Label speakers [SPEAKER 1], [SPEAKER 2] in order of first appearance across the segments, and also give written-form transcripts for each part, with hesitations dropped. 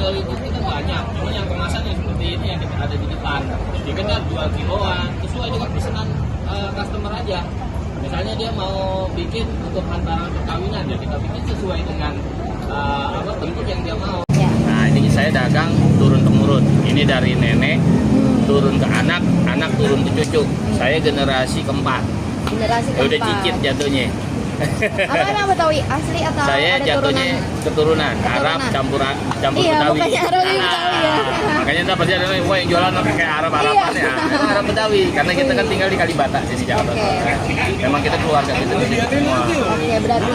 [SPEAKER 1] dodol itu kita banyak, cuma yang kemasan yang seperti ini yang kita ada di depan. Kita kan jual kiloan, sesuai dengan pesanan customer aja. Misalnya dia mau bikin untuk hantaran perkawinan, ya kita bikin sesuai dengan bentuk yang dia mau.
[SPEAKER 2] Ya.
[SPEAKER 1] Nah ini saya dagang turun temurun. Ini dari nenek turun ke anak, anak turun ke cucu. Saya generasi keempat.
[SPEAKER 2] Generasi
[SPEAKER 1] Ya, udah
[SPEAKER 2] keempat.
[SPEAKER 1] cicit jatuhnya.
[SPEAKER 2] Apa nama Betawi asli atau
[SPEAKER 1] Saya
[SPEAKER 2] ada
[SPEAKER 1] jatuhnya keturunan Arab campur
[SPEAKER 2] Iya,
[SPEAKER 1] Betawi.
[SPEAKER 2] bukannya Arab yang Betawi ya.
[SPEAKER 1] Makanya kita pasti ada wah yang jualan kayak Arab-Araban
[SPEAKER 2] Iya.
[SPEAKER 1] ya. Emang Arab Betawi karena kita kan tinggal di Kalibata sini Jakarta.
[SPEAKER 2] Oke.
[SPEAKER 1] Memang kita keluarga kita di sini semua.
[SPEAKER 2] Oke, berarti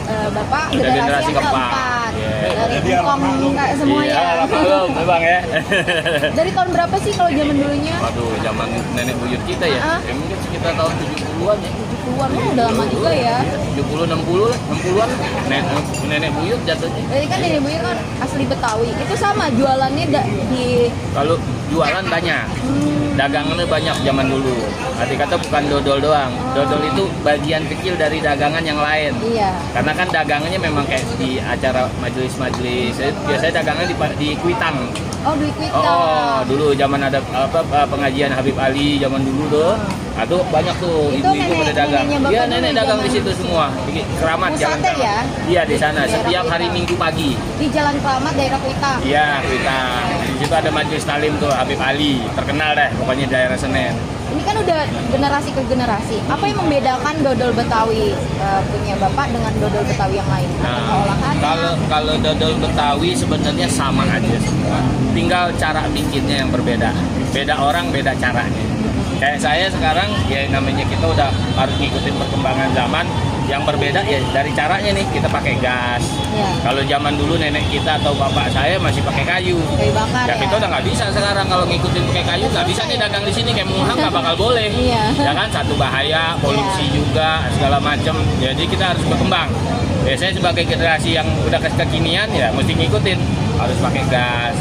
[SPEAKER 2] Bapak
[SPEAKER 1] Udah
[SPEAKER 2] generasi yang keempat.
[SPEAKER 1] Iya.
[SPEAKER 2] Dari Hongkong semua
[SPEAKER 1] Iya,
[SPEAKER 2] ya.
[SPEAKER 1] belum, Bang ya.
[SPEAKER 2] Dari tahun berapa sih kalau zaman dulunya?
[SPEAKER 1] Waduh, zaman nenek buyut kita ya. Ya mungkin sekitar tahun 70-an ya.
[SPEAKER 2] 70-an, udah lama juga ya.
[SPEAKER 1] 70 60 lah, 60-an. Nenek buyut jatuhnya.
[SPEAKER 2] Berarti kan nenek buyut kan asli Betawi. Itu sama jualannya di
[SPEAKER 1] Kalau jualan banyak. Dagangannya banyak zaman dulu. Arti kata bukan dodol doang. Dodol itu bagian kecil dari dagangan yang lain.
[SPEAKER 2] Iya.
[SPEAKER 1] Karena kan dagangannya memang kayak di acara majelis-majelis. Biasanya dagangan di Kuitang.
[SPEAKER 2] Oh, Dwi Kuitang.
[SPEAKER 1] Oh, dulu zaman ada pengajian Habib Ali zaman dulu tuh. Aduh banyak tuh
[SPEAKER 2] Itu
[SPEAKER 1] ibu-ibu pada dagang.
[SPEAKER 2] neneknya Bapak
[SPEAKER 1] Iya,
[SPEAKER 2] dulu
[SPEAKER 1] nenek dagang
[SPEAKER 2] zaman-
[SPEAKER 1] di situ semua. Di Keramat Jalan
[SPEAKER 2] Pusatnya
[SPEAKER 1] Keramat.
[SPEAKER 2] ya?
[SPEAKER 1] Iya, di sana
[SPEAKER 2] Daerah
[SPEAKER 1] setiap hari
[SPEAKER 2] Kuitang.
[SPEAKER 1] Minggu pagi.
[SPEAKER 2] Di Jalan Keramat daerah Kuitang.
[SPEAKER 1] Iya, Kuitang. Di situ ada majelis talim tuh Habib Ali. Terkenal deh pokoknya daerah Senen.
[SPEAKER 2] Ini kan udah generasi ke generasi. Apa yang membedakan dodol Betawi punya Bapak dengan dodol Betawi yang lain? Apakah
[SPEAKER 1] Nah,
[SPEAKER 2] olahannya?
[SPEAKER 1] kalau dodol Betawi sebenarnya sama aja semua. Tinggal cara bikinnya yang berbeda. Beda orang, beda caranya. Kayak saya sekarang ya namanya kita udah harus ngikutin perkembangan zaman. Yang berbeda ya dari caranya nih kita pakai gas.
[SPEAKER 2] Ya.
[SPEAKER 1] Kalau zaman dulu nenek kita atau bapak saya masih pakai kayu.
[SPEAKER 2] Kayu bakar
[SPEAKER 1] Ya
[SPEAKER 2] ya.
[SPEAKER 1] kita udah nggak bisa sekarang kalau ngikutin pakai kayu nggak bisa nih dagang di sini kayak Muhang nggak bakal boleh.
[SPEAKER 2] Iya.
[SPEAKER 1] Ya kan satu bahaya, polusi juga segala macam. Jadi kita harus berkembang. Saya sebagai generasi yang udah kekinian ya mesti ngikutin harus pakai gas.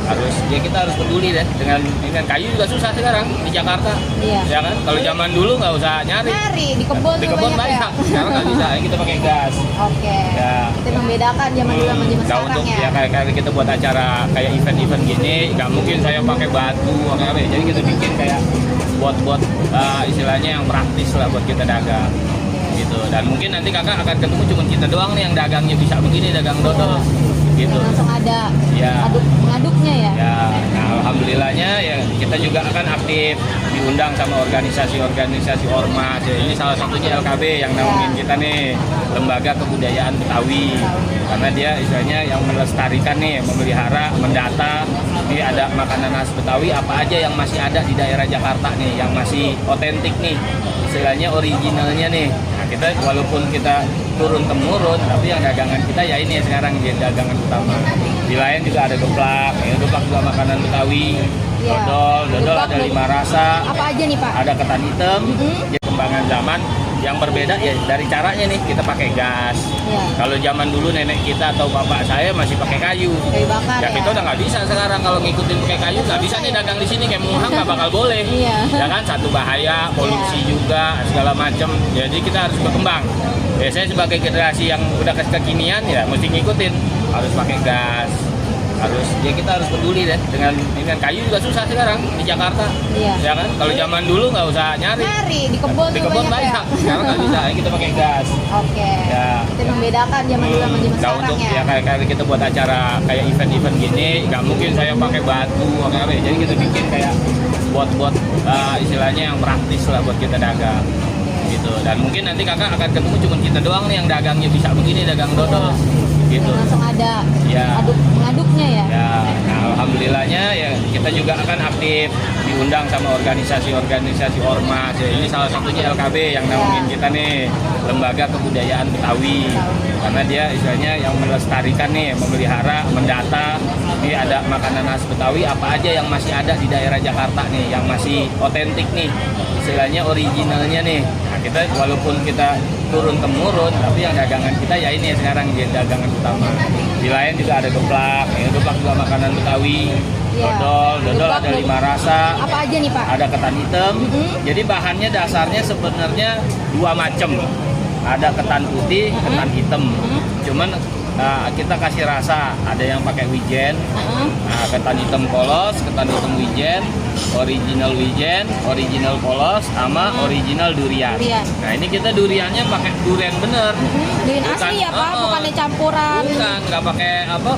[SPEAKER 1] Harus ya kita harus peduli deh dengan kayu juga susah sekarang di Jakarta.
[SPEAKER 2] Iya.
[SPEAKER 1] Ya kan kalau zaman dulu nggak usah nyari.
[SPEAKER 2] Nyari di kebun
[SPEAKER 1] Di
[SPEAKER 2] tuh
[SPEAKER 1] kebun
[SPEAKER 2] banyak ya.
[SPEAKER 1] banyak. Sekarang nggak bisa, ya kita pakai gas.
[SPEAKER 2] Oke.
[SPEAKER 1] Ya.
[SPEAKER 2] Itu yang membedakan zaman dulu sama zaman
[SPEAKER 1] Nah,
[SPEAKER 2] sekarang
[SPEAKER 1] untuk
[SPEAKER 2] ya.
[SPEAKER 1] ya kayak kita buat acara kayak event-event gini, nggak mungkin saya pakai batu atau apa ya. Jadi kita bikin kayak buat istilahnya yang praktis lah buat kita dagang gitu. Dan mungkin nanti kakak akan ketemu cuma kita doang nih yang dagangnya bisa begini, dagang dodol gitu.
[SPEAKER 2] Langsung ada
[SPEAKER 1] Ya.
[SPEAKER 2] pengaduknya ya.
[SPEAKER 1] Ya, nah, alhamdulillahnya ya kita juga akan aktif diundang sama organisasi-organisasi ormas. Ya, ini salah satunya LKB yang naungin kita nih, Lembaga Kebudayaan Betawi. Karena dia istilahnya yang melestarikan nih, memelihara, mendata. Ini ada makanan khas Betawi apa aja yang masih ada di daerah Jakarta nih, yang masih otentik nih, istilahnya originalnya nih. Nah, kita walaupun kita turun temurun, tapi yang dagangan kita ya ini sekarang jadi dagangan utama. Di lain juga ada geplak, ya geplak juga makanan Betawi.
[SPEAKER 2] Iya.
[SPEAKER 1] Dodol
[SPEAKER 2] Geplak
[SPEAKER 1] ada
[SPEAKER 2] dari-
[SPEAKER 1] 5 rasa.
[SPEAKER 2] Apa aja nih Pak?
[SPEAKER 1] Ada ketan hitam, jadi kembangan zaman. Yang berbeda ya dari caranya nih kita pakai gas.
[SPEAKER 2] Iya.
[SPEAKER 1] Kalau zaman dulu nenek kita atau bapak saya masih pakai kayu.
[SPEAKER 2] Kayu bakar
[SPEAKER 1] Ya
[SPEAKER 2] ya.
[SPEAKER 1] kita udah nggak bisa sekarang kalau ngikutin pakai kayu nggak bisa nih dagang di sini kayak Muhang nggak bakal boleh.
[SPEAKER 2] Iya.
[SPEAKER 1] Ya kan satu bahaya, polusi juga segala macam. Jadi kita harus berkembang. Ya, saya sebagai generasi yang udah kekinian ya mesti ngikutin harus pakai gas. Harus ya kita harus peduli deh dengan kayu juga susah sekarang di Jakarta.
[SPEAKER 2] Iya.
[SPEAKER 1] Ya kan kalau zaman dulu nggak usah nyari.
[SPEAKER 2] Nyari di kebun
[SPEAKER 1] Di
[SPEAKER 2] tuh
[SPEAKER 1] kebun
[SPEAKER 2] banyak ya.
[SPEAKER 1] banyak. Sekarang nggak bisa, ya kita pakai gas.
[SPEAKER 2] Oke.
[SPEAKER 1] Ya.
[SPEAKER 2] Itu yang membedakan zaman dulu sama zaman
[SPEAKER 1] Nah,
[SPEAKER 2] sekarang
[SPEAKER 1] untuk
[SPEAKER 2] ya.
[SPEAKER 1] ya kayak kita buat acara kayak event-event gini, nggak mungkin saya pakai batu atau apa ya. Jadi kita bikin kayak buat istilahnya yang praktis lah buat kita dagang gitu. Dan mungkin nanti kakak akan ketemu cuma kita doang nih yang dagangnya bisa begini, dagang dodol gitu.
[SPEAKER 2] Langsung ada
[SPEAKER 1] Ya.
[SPEAKER 2] pengaduknya ya.
[SPEAKER 1] Ya, nah, alhamdulillahnya ya kita juga akan aktif diundang sama organisasi-organisasi ormas. Ya, ini salah satunya LKB yang naungin kita nih, Lembaga Kebudayaan Betawi. Karena dia istilahnya yang melestarikan nih, memelihara, mendata. Ini ada makanan khas Betawi apa aja yang masih ada di daerah Jakarta nih, yang masih otentik nih, istilahnya originalnya nih. Nah, kita walaupun kita turun temurun, tapi yang dagangan kita ya ini sekarang jadi dagangan utama. Di lain juga ada geplak, ya geplak juga makanan Betawi.
[SPEAKER 2] Iya.
[SPEAKER 1] Dodol
[SPEAKER 2] Geplak
[SPEAKER 1] ada
[SPEAKER 2] tuh
[SPEAKER 1] 5 rasa.
[SPEAKER 2] Apa aja nih Pak?
[SPEAKER 1] Ada ketan hitam. Jadi bahannya dasarnya sebenarnya 2 macam. Ada ketan putih, ketan hitam. Cuman kita kasih rasa. Ada yang pakai wijen, ketan hitam polos, ketan hitam wijen, original polos, sama original durian. Nah ini kita duriannya pakai durian bener.
[SPEAKER 2] Durian asli ya Pak, bukannya campuran.
[SPEAKER 1] Bukan, nggak pakai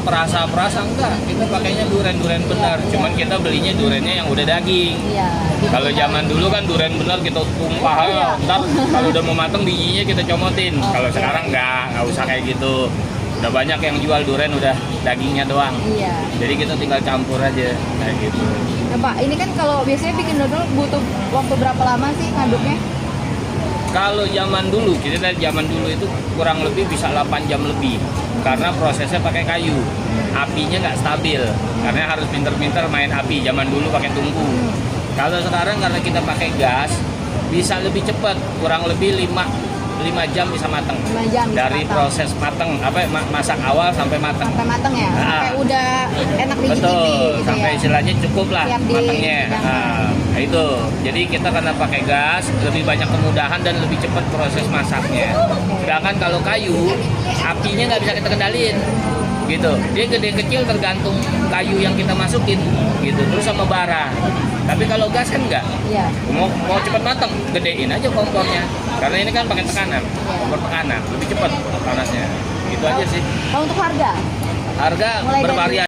[SPEAKER 1] perasa enggak. Kita pakainya durian bener. Cuman kita belinya duriannya yang udah daging.
[SPEAKER 2] Iya.
[SPEAKER 1] Kalau zaman dulu kan durian bener kita tumpah ya. Ntar kalau udah mau mateng bijinya kita comotin. Kalau sekarang nggak usah kayak gitu. Udah banyak yang jual durian udah dagingnya doang.
[SPEAKER 2] Iya.
[SPEAKER 1] Jadi kita tinggal campur aja kayak gitu.
[SPEAKER 2] Nah Pak, ini kan kalau biasanya bikin dodol butuh waktu berapa lama sih ngaduknya?
[SPEAKER 1] Kalau zaman dulu, kita dari zaman dulu itu kurang lebih bisa 8 jam lebih. Karena prosesnya pakai kayu. Apinya nggak stabil. Karena harus pinter-pinter main api. Zaman dulu pakai tungku. Kalau sekarang karena kita pakai gas, bisa lebih cepat. Kurang lebih 5 jam bisa mateng.
[SPEAKER 2] 5 jam bisa
[SPEAKER 1] Dari
[SPEAKER 2] mateng.
[SPEAKER 1] proses mateng, masak awal sampai mateng.
[SPEAKER 2] Sampai mateng ya?
[SPEAKER 1] Nah.
[SPEAKER 2] Sampai udah enak digigit
[SPEAKER 1] Betul,
[SPEAKER 2] gitu
[SPEAKER 1] sampai
[SPEAKER 2] ya?
[SPEAKER 1] istilahnya cukup lah
[SPEAKER 2] Siap
[SPEAKER 1] matengnya.
[SPEAKER 2] dihidangkan.
[SPEAKER 1] Nah, itu. Jadi kita karena pakai gas, lebih banyak kemudahan dan lebih cepat proses masaknya. Sedangkan kalau kayu, apinya nggak bisa kita kendaliin. Gitu. Dia gede kecil tergantung kayu yang kita masukin. Gitu. Terus sama bara. Tapi kalau gas kan enggak.
[SPEAKER 2] Iya.
[SPEAKER 1] Mau cepat matang, gedein aja kompornya. Karena ini kan pakai tekanan, kompor tekanan, lebih cepat panasnya. Gitu aja sih.
[SPEAKER 2] Kalau untuk harga?
[SPEAKER 1] Harga
[SPEAKER 2] Mulai dari-
[SPEAKER 1] bervariasi.